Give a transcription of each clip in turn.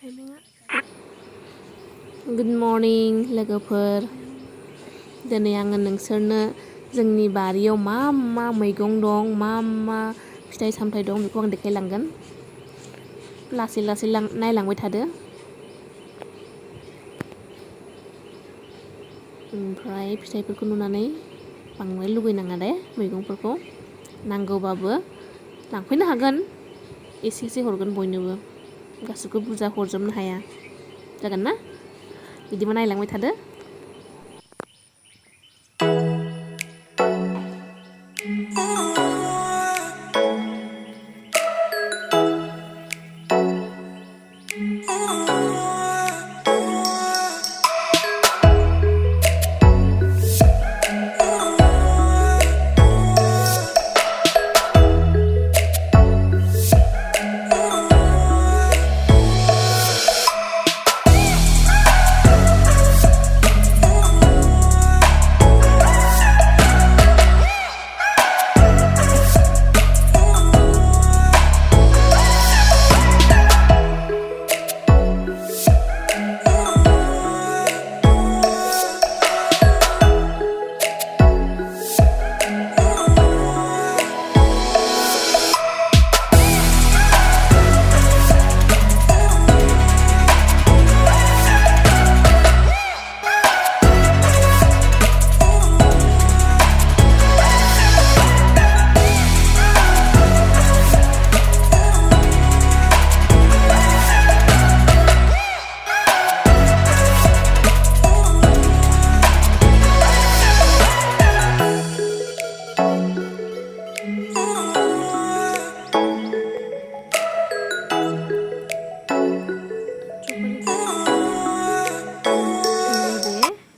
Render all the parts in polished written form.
Good morning लोगोफोर दिनै आङो नोंसोरनो जोंनि बारियाव मा मा मैगं दं मा मा फिथाइ सामथाइ दं बेखौ आं देखायलांगोन लासै लासै नायलांबाय थादो ओमफ्राय फिथाइफोरखौ नुनानै बांद्राय लुगैनाङा दे मैगंफोरखौ नांगौबाबो लांफैनो हागोन एसे एसे हरगोन बयनोबो गासिबो बुरजा हरजोबनो हाया जागोन ना बिदिबा नायलांबाय थादो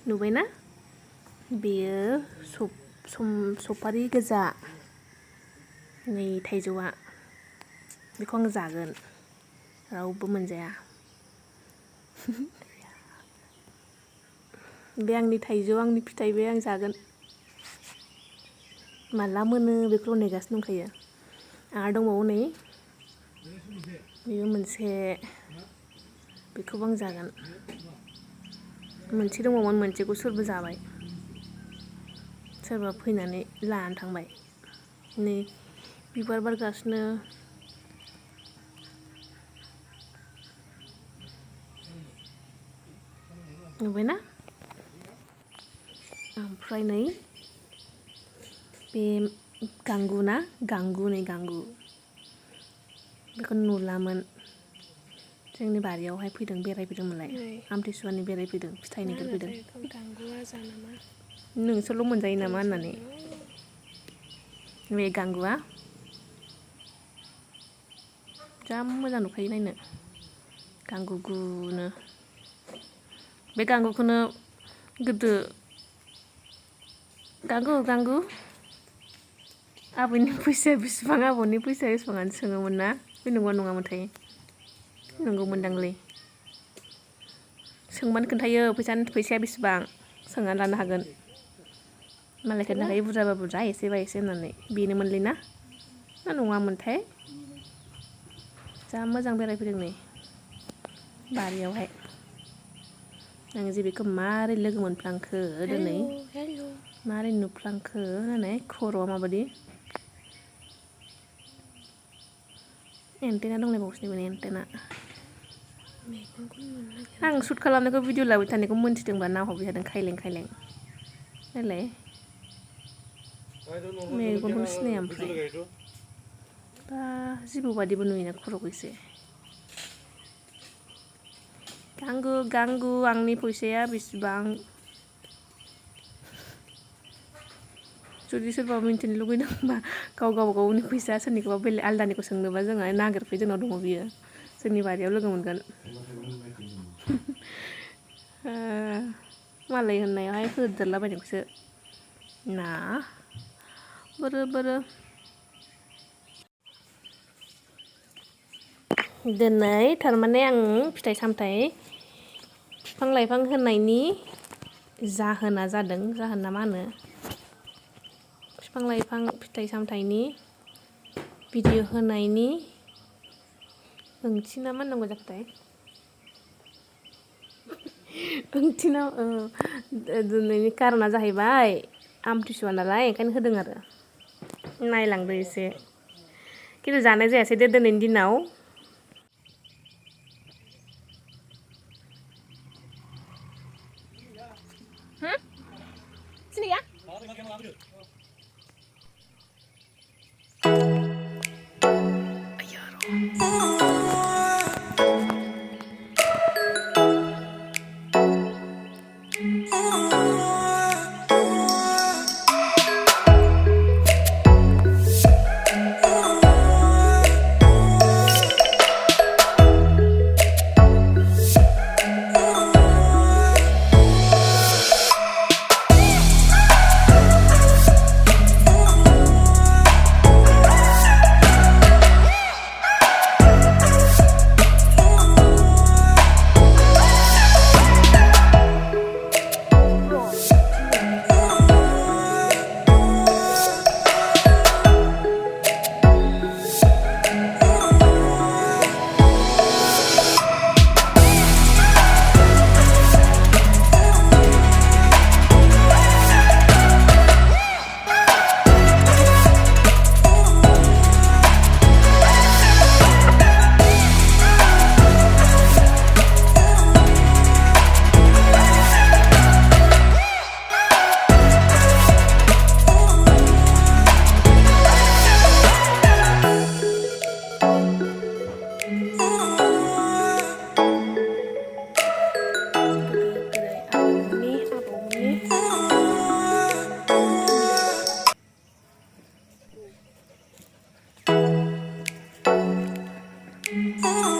नुबायना बेयो सफारि गोजा नै थाइजौआ बेखौ आं जागोन रावबो मोनजाया बे आंनि थाइजौ आंनि फिथाइ बे आं जागोन माला मोनो बेखौ नेगासिनो दंखायो आरो दंबावो नै बेयो मोनसे बेखौबो आं जागोन मोनसे दङमोन मोनसेखौ सोरबो जाबाय सोरबा फैनानै लानानै थांबाय नै बिबार बारगासिनो नुबायना ओमफ्राय नै बे गांगु ना गांगु नै गांगु बेखौ नुलामोन जोंनि बारियावहाय फैदों बेरायफैदोंमोनलाय आमथिसुवानि बेरायफैदों फिथाइ नागिरफैदों नोंसोरल' मोनजायो नामा होननानै बे गांगुआ जा मोजां नुखायो नायनो गांगु गुनो बे गांगुखौनो गोदो गांगु आबैनि फैसाया बेसेबां आबौनि फैसाया बेसेबाङानो सोङोमोन ना बे नंगौ नङामोनथाय नंगौमोनदांलै सोंबानो खोन्थायो फैसाया बेसेबां सोंनानै लानो हागोन मालाय खोन्थाखायो बुरजाबा बुरजा एसेबा एसे होननानै बेनोमोनलै ना नङामोनथाय जा मोजां बेरायफैदों नै बारियावहाय आं जे बेखौ मारै लोगो मोनफ्लांखो दिनै मारै नुफ्लांखो होननानै खर'आ माबायदि एन्टेना दंलायबावोसो बेनि एन्टेना आं शुट खालामनायखौ भिडिअ लाबाय थानायखौ मोनथिदोंबा नाहरबाय थादों खायलें नायलाय मेगनखौनो सिनाया ओमफ्राय बा जिबौ बादिबो नुयोना खर'खौ एसे गांगु आंनि फैसाया बेसेबां जुदि सोरबा मिन्थिनो लुगैदोंबा गावगावनि फैसा सोरनिखौबा बेलेग आलदानिखौ सोंनोबा जोङो नागिरफै जोंनाव दङ बियो जोंनि बारियाव लोगो मोनगोन मालाय होननायावहाय होदेरलाबायनायखौसो ना बोरो दिनै थारमाने आं फिथाइ सामथाइ बिफां लाइफां होनायनि जाहोना जादों जाहोन ना मा होनो बिफां लाइफां फिथाइ सामथाइनि भिडिअ होनायनि ओंथि ना मा होननांगौ जाखोथाय दिनाव दिनैनि कारना जाहैबाय आमथिसुवा नालाय ओंखायनो होदों आरो नायलांदो एसे खिन्थु जानाय जायासै दे दिनैनि दिनाव सिनिया Oh